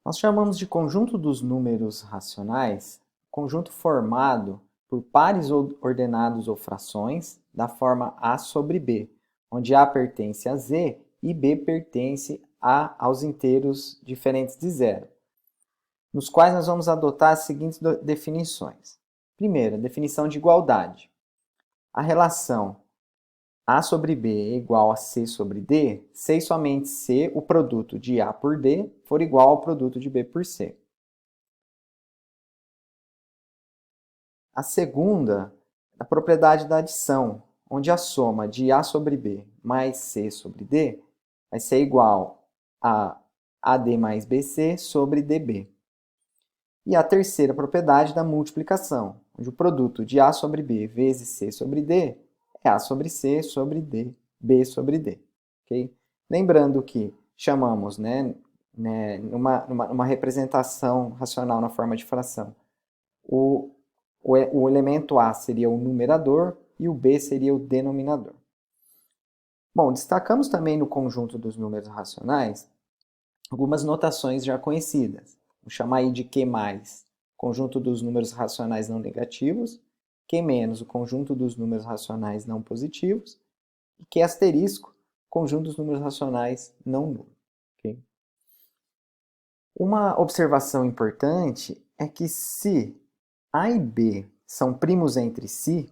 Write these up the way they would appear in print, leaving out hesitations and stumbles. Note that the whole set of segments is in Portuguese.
Nós chamamos de conjunto dos números racionais, conjunto formado por pares ordenados ou frações da forma A sobre B, onde A pertence a Z e B pertence aos inteiros diferentes de zero, nos quais nós vamos adotar as seguintes definições. Primeira, definição de igualdade. A relação A sobre B é igual a C sobre D, se e somente se o produto de A por D for igual ao produto de B por C. A segunda, a propriedade da adição, onde a soma de A sobre B mais C sobre D vai ser igual a AD mais BC sobre DB. E a terceira propriedade da multiplicação, onde o produto de A sobre B vezes C sobre D é A sobre C sobre D, B sobre D. Okay? Lembrando que chamamos, numa representação racional na forma de fração, o elemento A seria o numerador e o B seria o denominador. Bom, destacamos também no conjunto dos números racionais algumas notações já conhecidas. Vou chamar aí de Q+, conjunto dos números racionais não negativos, Q-, o conjunto dos números racionais não positivos, e Q*, conjunto dos números racionais não nulos. Okay? Uma observação importante é que se A e B são primos entre si,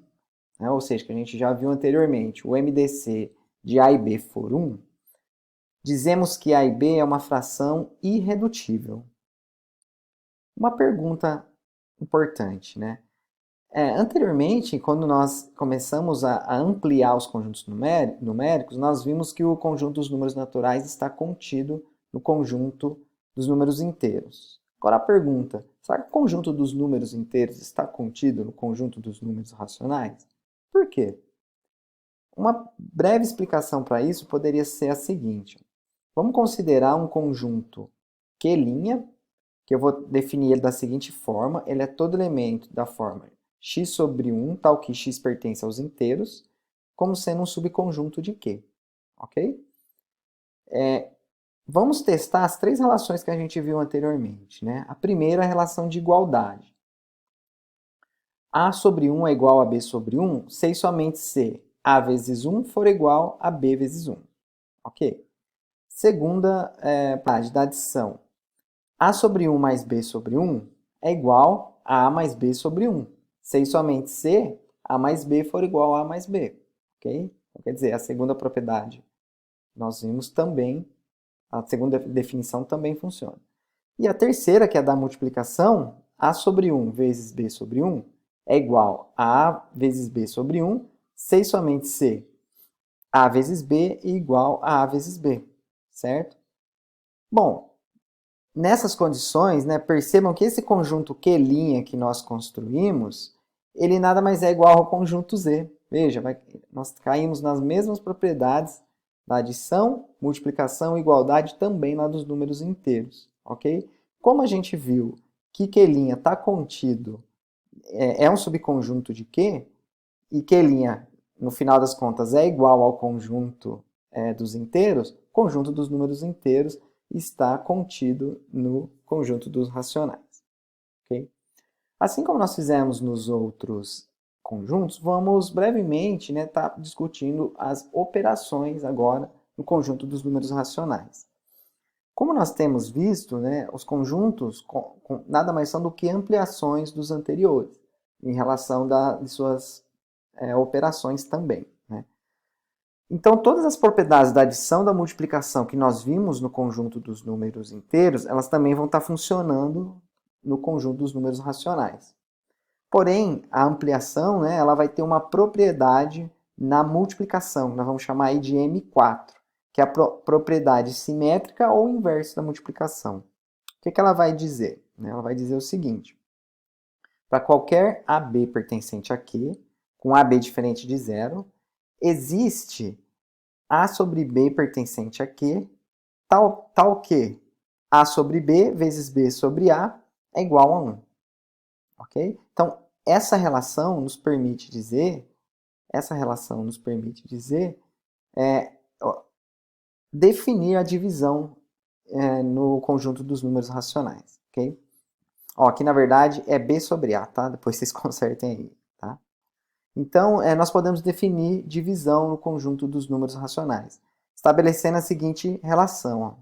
né, ou seja, que a gente já viu anteriormente, o MDC de A e B for 1, dizemos que A e B é uma fração irredutível. Uma pergunta importante, né? Anteriormente, quando nós começamos a ampliar os conjuntos numéricos, nós vimos que o conjunto dos números naturais está contido no conjunto dos números inteiros. Agora a pergunta, será que o conjunto dos números inteiros está contido no conjunto dos números racionais? Por quê? Uma breve explicação para isso poderia ser a seguinte. Vamos considerar um conjunto Q', que eu vou definir ele da seguinte forma. Ele é todo elemento da forma x sobre 1, tal que x pertence aos inteiros, como sendo um subconjunto de Q. Ok? Vamos testar as três relações que a gente viu anteriormente. Né? A primeira é a relação de igualdade. A sobre 1 é igual a B sobre 1, se e somente se A vezes 1 for igual a B vezes 1. Ok? Segunda parte da adição. A sobre 1 mais B sobre 1 é igual a mais B sobre 1. Se e somente se A mais B for igual a mais B. Ok? Então, quer dizer, a segunda propriedade nós vimos também, a segunda definição também funciona. E a terceira, que é a da multiplicação, A sobre 1 vezes B sobre 1 é igual a A vezes B sobre 1, se e somente se A vezes B é igual a A vezes B. Certo? Bom, nessas condições, né, percebam que esse conjunto Q' que nós construímos, ele nada mais é igual ao conjunto Z. Veja, nós caímos nas mesmas propriedades da adição, multiplicação e igualdade também lá dos números inteiros. Ok? Como a gente viu que Q' está contido, é um subconjunto de Q, e Q', no final das contas, é igual ao conjunto dos inteiros, o conjunto dos números inteiros está contido no conjunto dos racionais. Okay? Assim como nós fizemos nos outros conjuntos, vamos brevemente estar discutindo as operações agora no conjunto dos números racionais. Como nós temos visto, os conjuntos nada mais são do que ampliações dos anteriores, em relação de suas operações também. Né? Então, todas as propriedades da adição e da multiplicação que nós vimos no conjunto dos números inteiros, elas também vão estar funcionando no conjunto dos números racionais. Porém, a ampliação, ela vai ter uma propriedade na multiplicação, nós vamos chamar aí de M4, que é a propriedade simétrica ou inversa da multiplicação. O que ela vai dizer? Ela vai dizer o seguinte: para qualquer AB pertencente a Q, com AB diferente de zero, existe A sobre B pertencente a Q, tal que A sobre B vezes B sobre A é igual a 1. Ok? Então, essa relação nos permite dizer, definir a divisão no conjunto dos números racionais, ok? Ó, aqui na verdade é B sobre A, tá? Depois vocês consertem aí, tá? Então, nós podemos definir divisão no conjunto dos números racionais, estabelecendo a seguinte relação, ó.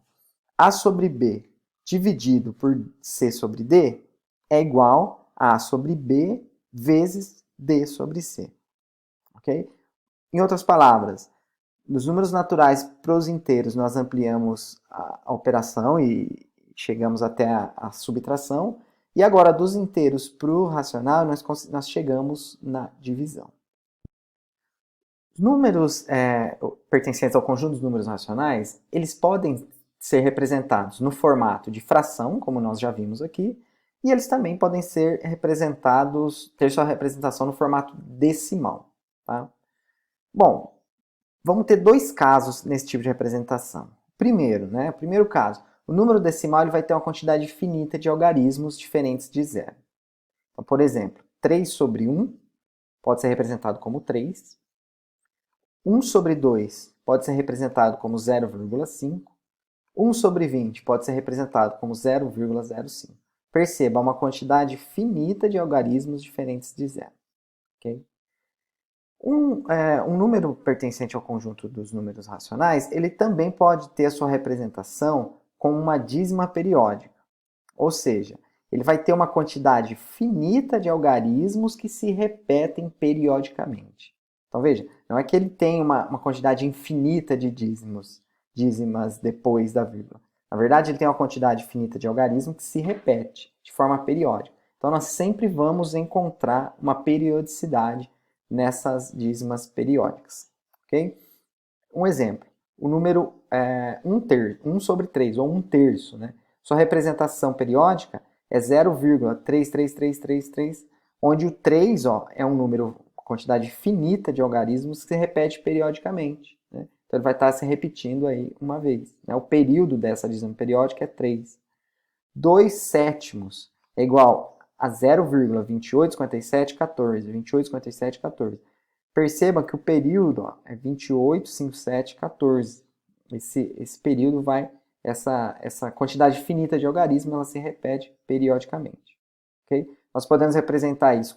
A sobre B dividido por C sobre D é igual a sobre B vezes D sobre C, ok? Em outras palavras, nos números naturais para os inteiros, nós ampliamos a operação e chegamos até a subtração. E agora, dos inteiros para o racional, nós chegamos na divisão. Os números pertencentes ao conjunto dos números racionais, eles podem ser representados no formato de fração, como nós já vimos aqui, e eles também podem ser representados, ter sua representação no formato decimal. Tá? Bom, vamos ter dois casos nesse tipo de representação. Primeiro, primeiro caso, o número decimal ele vai ter uma quantidade finita de algarismos diferentes de zero. Então, por exemplo, 3 sobre 1 pode ser representado como 3. 1 sobre 2 pode ser representado como 0,5. 1 sobre 20 pode ser representado como 0,05. Perceba, uma quantidade finita de algarismos diferentes de zero. Okay? Um número pertencente ao conjunto dos números racionais, ele também pode ter a sua representação como uma dízima periódica. Ou seja, ele vai ter uma quantidade finita de algarismos que se repetem periodicamente. Então veja, não é que ele tem uma quantidade infinita de dízimas depois da vírgula. Na verdade, ele tem uma quantidade finita de algarismos que se repete de forma periódica. Então nós sempre vamos encontrar uma periodicidade nessas dízimas periódicas. Okay? Um exemplo, o número 1 sobre 3, ou 1/3. Né? Sua representação periódica é 0,33333, onde o 3 é um número, quantidade finita de algarismos que se repete periodicamente. Né? Então ele vai estar se repetindo aí uma vez. Né? O período dessa dízima periódica é 3. 2/7 é igual a 0,285714. 285714. Perceba que o período é 285714. Esse período vai, essa quantidade finita de algarismos, ela se repete periodicamente. Okay? Nós podemos representar isso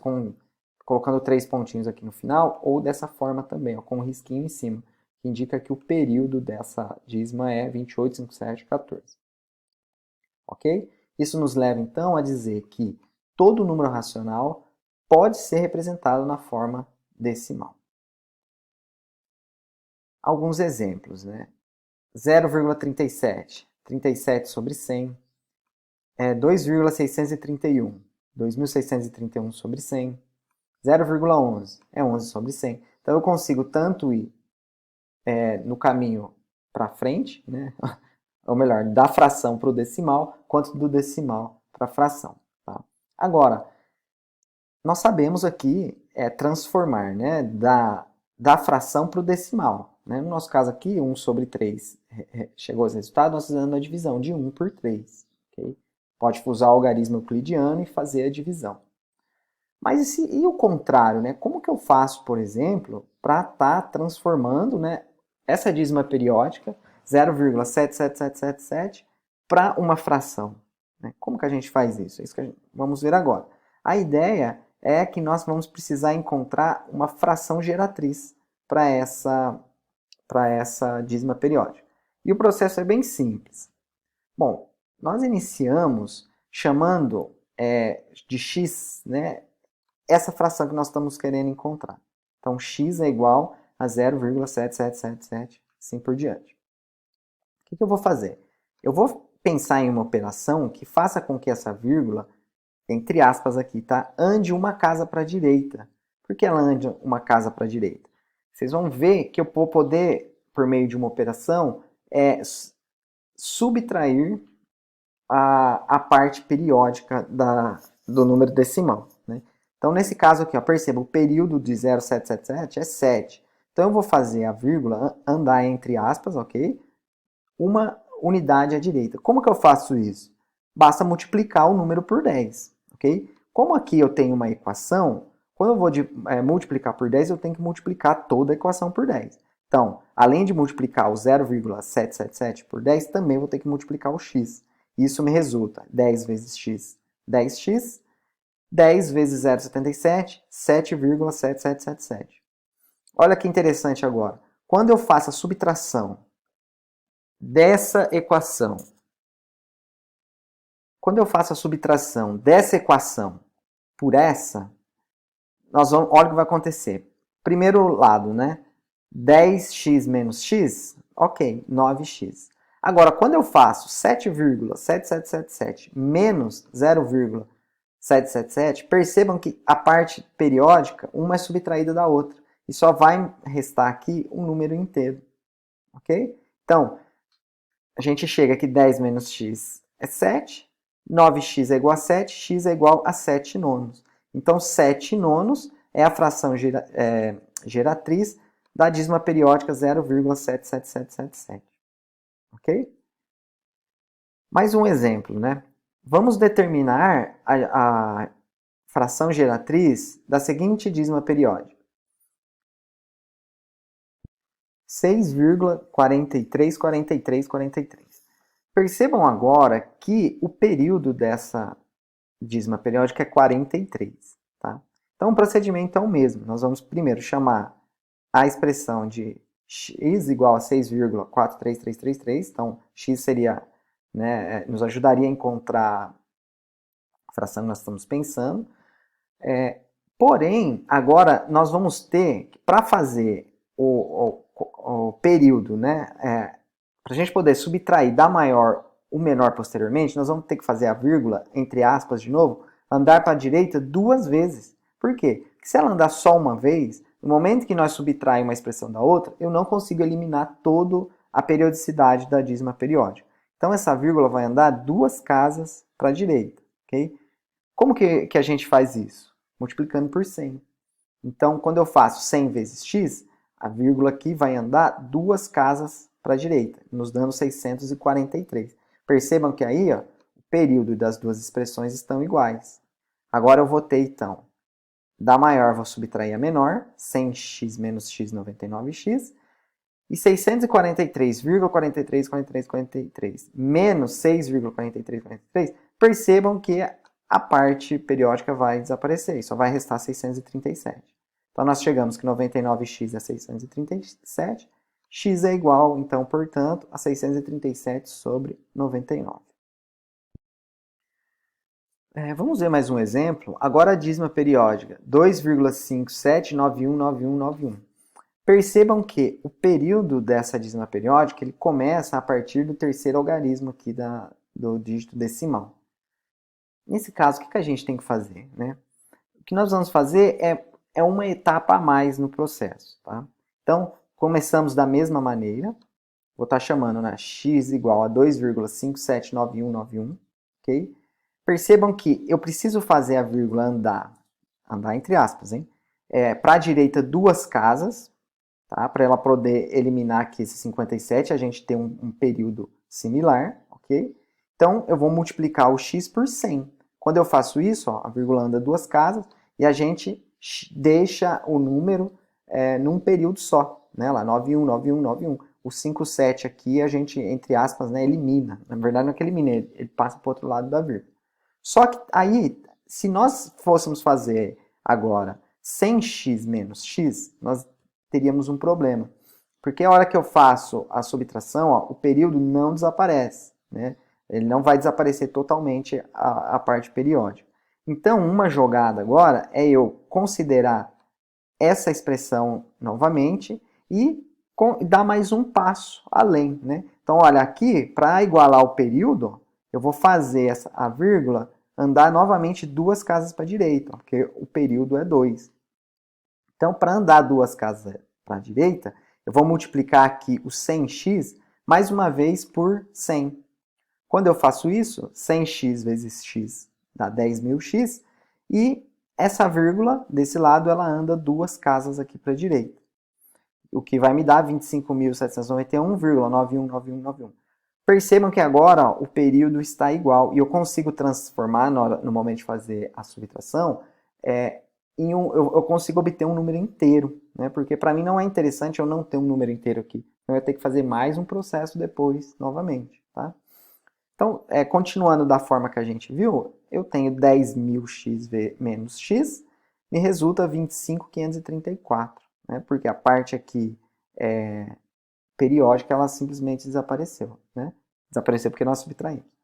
colocando 3 pontinhos aqui no final, ou dessa forma também, com um risquinho em cima, que indica que o período dessa dízima é 285714. Ok? Isso nos leva, então, a dizer que todo número racional pode ser representado na forma decimal. Alguns exemplos, né? 0,37, 37 sobre 100, 2,631, 2.631 sobre 100, 0,11 é 11 sobre 100. Então eu consigo tanto ir no caminho para frente, né? Ou melhor, da fração para o decimal, quanto do decimal para a fração. Tá? Agora, nós sabemos aqui transformar, né, da fração para o decimal. Né? No nosso caso aqui, 1 sobre 3 chegou aos resultados, nós fizemos a divisão de 1 por 3. Okay? Pode usar o algarismo euclidiano e fazer a divisão. Mas e o contrário? Né? Como que eu faço, por exemplo, para estar transformando, né, essa dízima periódica 0,77777 para uma fração? Né? Como que a gente faz isso? É isso que vamos ver agora. A ideia é que nós vamos precisar encontrar uma fração geratriz para essa dízima periódica. E o processo é bem simples. Bom, nós iniciamos chamando de x, né, essa fração que nós estamos querendo encontrar. Então, x é igual a 0,7777, assim por diante. O que eu vou fazer? Eu vou pensar em uma operação que faça com que essa vírgula, entre aspas aqui, tá, ande uma casa para a direita. Por que ela ande uma casa para a direita? Vocês vão ver que eu vou poder, por meio de uma operação, subtrair a parte periódica do número decimal. Né? Então, nesse caso aqui, perceba, o período de 0,777 é 7. Então, eu vou fazer a vírgula andar entre aspas, ok? Uma unidade à direita. Como que eu faço isso? Basta multiplicar o número por 10, ok? Como aqui eu tenho uma equação, quando eu vou multiplicar por 10, eu tenho que multiplicar toda a equação por 10. Então, além de multiplicar o 0,777 por 10, também vou ter que multiplicar o x. Isso me resulta 10 vezes x, 10x, 10 vezes 0,77, 7,7777. Olha que interessante agora. Quando eu faço a subtração dessa equação, por essa, olha o que vai acontecer. Primeiro lado, né? 10x menos x, ok, 9x. Agora, quando eu faço 7,7777 menos 0,777, percebam que a parte periódica, uma é subtraída da outra. E só vai restar aqui um número inteiro. Ok? Então, a gente chega aqui, 10 menos x é 7, 9x é igual a 7, x é igual a 7 nonos. Então, 7 nonos é a fração geratriz da dízima periódica 0,77777. Ok? Mais um exemplo, né? Vamos determinar a fração geratriz da seguinte dízima periódica. 6,434343. Percebam agora que o período dessa dízima periódica é 43. Tá? Então, o procedimento é o mesmo. Nós vamos primeiro chamar a expressão de x igual a 6,43333. Então, x seria, né, nos ajudaria a encontrar a fração que nós estamos pensando. Porém, agora nós vamos ter, para fazer o período, né, para a gente poder subtrair da maior o menor posteriormente, nós vamos ter que fazer a vírgula, entre aspas, de novo, andar para a direita 2 vezes. Por quê? Porque se ela andar só uma vez, no momento que nós subtraímos uma expressão da outra, eu não consigo eliminar toda a periodicidade da dízima periódica. Então, essa vírgula vai andar 2 casas para a direita. Okay? Como que a gente faz isso? Multiplicando por 100. Então, quando eu faço 100 vezes x, a vírgula aqui vai andar 2 casas para a direita, nos dando 643. Percebam que aí ó, o período das duas expressões estão iguais. Agora eu vou ter, então, da maior vou subtrair a menor, 100x menos x, 99x, e 643,434343 menos 6,4343, percebam que a parte periódica vai desaparecer, só vai restar 637. Então, nós chegamos que 99x é 637, x é igual, então, portanto, a 637 sobre 99. Vamos ver mais um exemplo. Agora a dízima periódica, 2,57919191. Percebam que o período dessa dízima periódica ele começa a partir do terceiro algarismo aqui do dígito decimal. Nesse caso, o que a gente tem que fazer? Né? O que nós vamos fazer é uma etapa a mais no processo. Tá? Então, começamos da mesma maneira. Vou estar chamando né, x igual a 2,579191. Okay? Percebam que eu preciso fazer a vírgula andar entre aspas, hein? Para a direita 2 casas, tá? Para ela poder eliminar aqui esse 57, a gente tem um período similar, ok? Então, eu vou multiplicar o x por 100. Quando eu faço isso, ó, a vírgula anda 2 casas e a gente deixa o número num período só, né? Lá, 91, 91, 91. O 57 aqui a gente, entre aspas, né, elimina. Na verdade, não é que elimina, ele passa para o outro lado da vírgula. Só que aí, se nós fôssemos fazer agora 100x menos x, nós teríamos um problema. Porque a hora que eu faço a subtração, ó, o período não desaparece. Né? Ele não vai desaparecer totalmente a parte periódica. Então, uma jogada agora é eu considerar essa expressão novamente e dar mais um passo além. Né? Então, olha, aqui, para igualar o período, eu vou fazer a vírgula andar novamente 2 casas para a direita, porque o período é 2. Então, para andar 2 casas para a direita, eu vou multiplicar aqui o 100x mais uma vez por 100. Quando eu faço isso, 100x vezes x dá 10.000x, e essa vírgula desse lado ela anda 2 casas aqui para a direita. O que vai me dar 25.791,919191. Percebam que agora ó, o período está igual e eu consigo transformar no momento de fazer a subtração eu consigo obter um número inteiro, né? Porque para mim não é interessante eu não ter um número inteiro aqui. Eu ia ter que fazer mais um processo depois, novamente, tá? Então, continuando da forma que a gente viu, eu tenho 10.000x menos x, me resulta 25.534, né? Porque a parte aqui periódica, ela simplesmente desapareceu, né? Desapareceu porque nós subtraímos.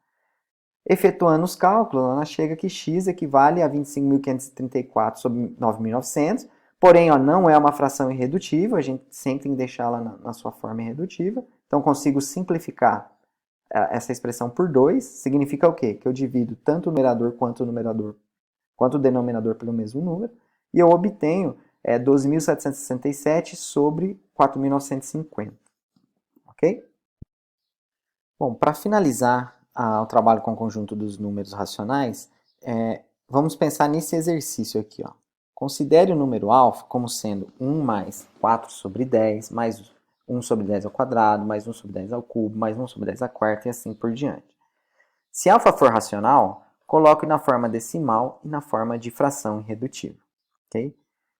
Efetuando os cálculos, ela chega que x equivale a 25.534 sobre 9.900, porém não é uma fração irredutível, a gente sempre tem que deixá-la na sua forma irredutível, então consigo simplificar essa expressão por 2, significa o quê? Que eu divido tanto o numerador quanto o denominador pelo mesmo número, e eu obtenho 12.767 sobre 4.950, ok? Bom, para finalizar o trabalho com o conjunto dos números racionais, vamos pensar nesse exercício aqui. Ó. Considere o número alfa como sendo 1 mais 4 sobre 10, mais 1 sobre 10 ao quadrado, mais 1 sobre 10 ao cubo, mais 1 sobre 10 à quarta e assim por diante. Se alfa for racional, coloque na forma decimal e na forma de fração irredutível. Okay?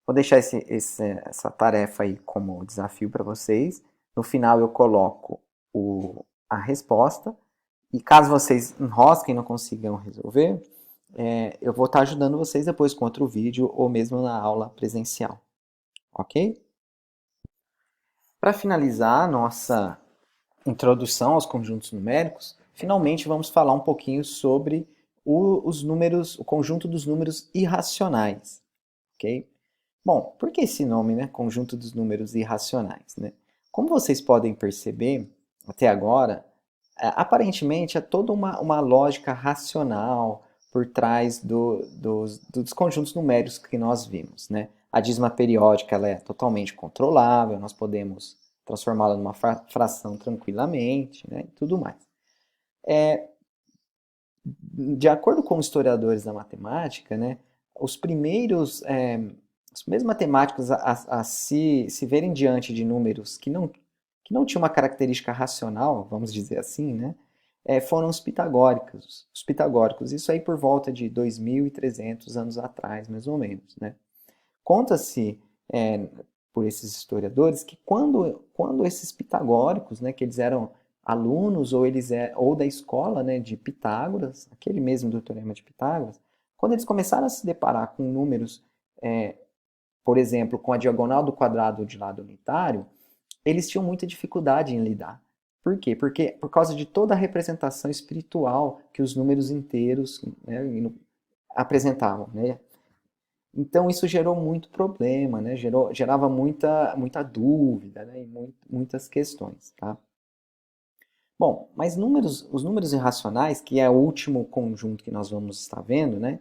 Vou deixar essa tarefa aí como desafio para vocês. No final eu coloco a resposta. E caso vocês enrosquem e não consigam resolver, eu vou estar ajudando vocês depois com outro vídeo ou mesmo na aula presencial. Ok? Para finalizar a nossa introdução aos conjuntos numéricos, finalmente vamos falar um pouquinho sobre o conjunto dos números irracionais. Ok? Bom, por que esse nome, né? Conjunto dos números irracionais, né? Como vocês podem perceber, até agora, aparentemente é toda uma lógica racional por trás dos conjuntos numéricos que nós vimos, né? A dízima periódica ela é totalmente controlável, nós podemos transformá-la numa fração tranquilamente, né? E tudo mais. De acordo com historiadores da matemática, né, os primeiros matemáticos a se verem diante de números que não tinham uma característica racional, vamos dizer assim, né, foram os pitagóricos. Os pitagóricos, isso aí por volta de 2.300 anos atrás, mais ou menos. Né. Conta-se por esses historiadores que quando esses pitagóricos, né, que eles eram alunos ou da escola, né, de Pitágoras, aquele mesmo do Teorema de Pitágoras, quando eles começaram a se deparar com números, por exemplo, com a diagonal do quadrado de lado unitário, eles tinham muita dificuldade em lidar. Por quê? Porque por causa de toda a representação espiritual que os números inteiros, né, apresentavam, né? Então isso gerou muito problema, né? Gerava muita dúvida, né? E muitas questões, tá? Bom, mas os números irracionais, que é o último conjunto que nós vamos estar vendo, né?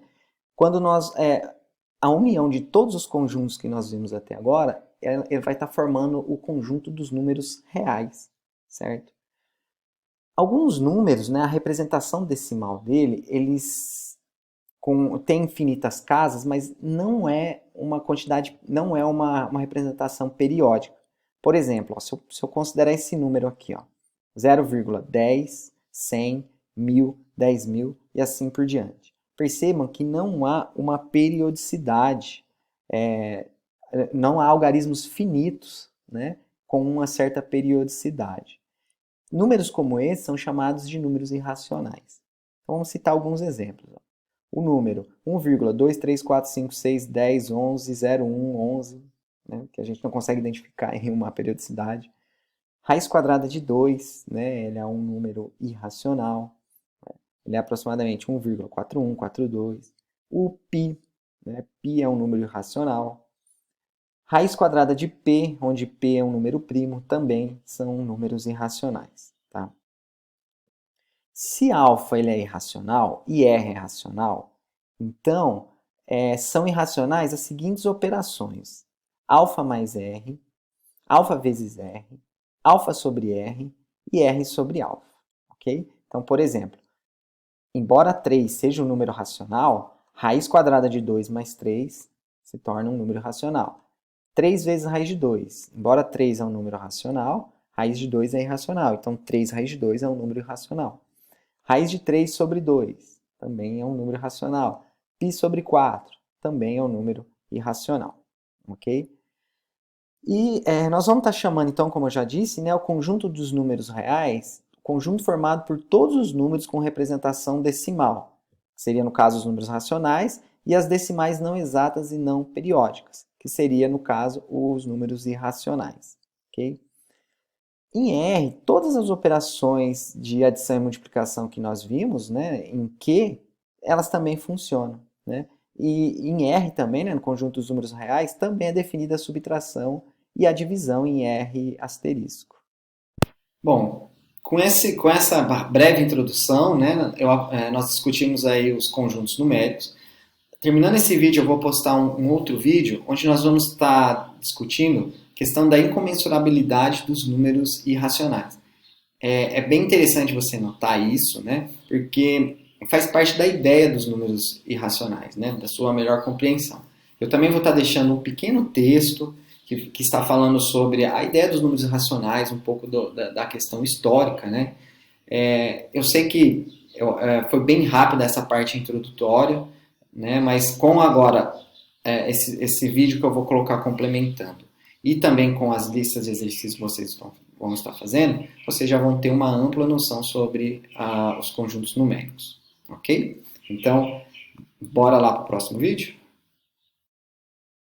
Quando a união de todos os conjuntos que nós vimos até agora, ele vai estar formando o conjunto dos números reais, certo? Alguns números, né, a representação decimal dele, eles tem infinitas casas, mas não é uma quantidade, não é uma representação periódica. Por exemplo, ó, se eu considerar esse número aqui, ó, 0,10, 100, 1000, 10.000 e assim por diante. Percebam que não há uma periodicidade, não há algarismos finitos, né, com uma certa periodicidade. Números como esse são chamados de números irracionais. Então, vamos citar alguns exemplos. Ó. O número 1,2345610110111, né, que a gente não consegue identificar em uma periodicidade. Raiz quadrada de 2, né, ele é um número irracional. Né, ele é aproximadamente 1,4142. O π, né, π é um número irracional. Raiz quadrada de p, onde p é um número primo, também são números irracionais. Tá? Se alfa ele é irracional e r é racional, então são irracionais as seguintes operações. Alfa mais r, alfa vezes r, alfa sobre r e r sobre alfa. Okay? Então, por exemplo, embora 3 seja um número racional, raiz quadrada de 2 mais 3 se torna um número racional. 3 vezes raiz de 2. Embora 3 é um número racional, raiz de 2 é irracional. Então, 3 raiz de 2 é um número irracional. Raiz de 3 sobre 2 também é um número racional. Π sobre 4 também é um número irracional, ok? E nós vamos estar chamando, então, como eu já disse, né, o conjunto dos números reais, conjunto formado por todos os números com representação decimal, que seria, no caso, os números racionais, e as decimais não exatas e não periódicas, que seria, no caso, os números irracionais, ok? Em R, todas as operações de adição e multiplicação que nós vimos, né, em Q, elas também funcionam, né? E em R também, né, no conjunto dos números reais, também é definida a subtração e a divisão em R asterisco. Bom, com essa breve introdução, né, nós discutimos aí os conjuntos numéricos. Terminando esse vídeo, eu vou postar um outro vídeo, onde nós vamos estar discutindo a questão da incomensurabilidade dos números irracionais. É bem interessante você notar isso, né, porque faz parte da ideia dos números irracionais, né, da sua melhor compreensão. Eu também vou estar deixando um pequeno texto que está falando sobre a ideia dos números irracionais, um pouco da questão histórica, né. Eu sei que foi bem rápida essa parte introdutória, né, mas com agora esse vídeo que eu vou colocar complementando e também com as listas de exercícios que vocês vão estar fazendo, vocês já vão ter uma ampla noção sobre os conjuntos numéricos, ok? Então, bora lá para o próximo vídeo?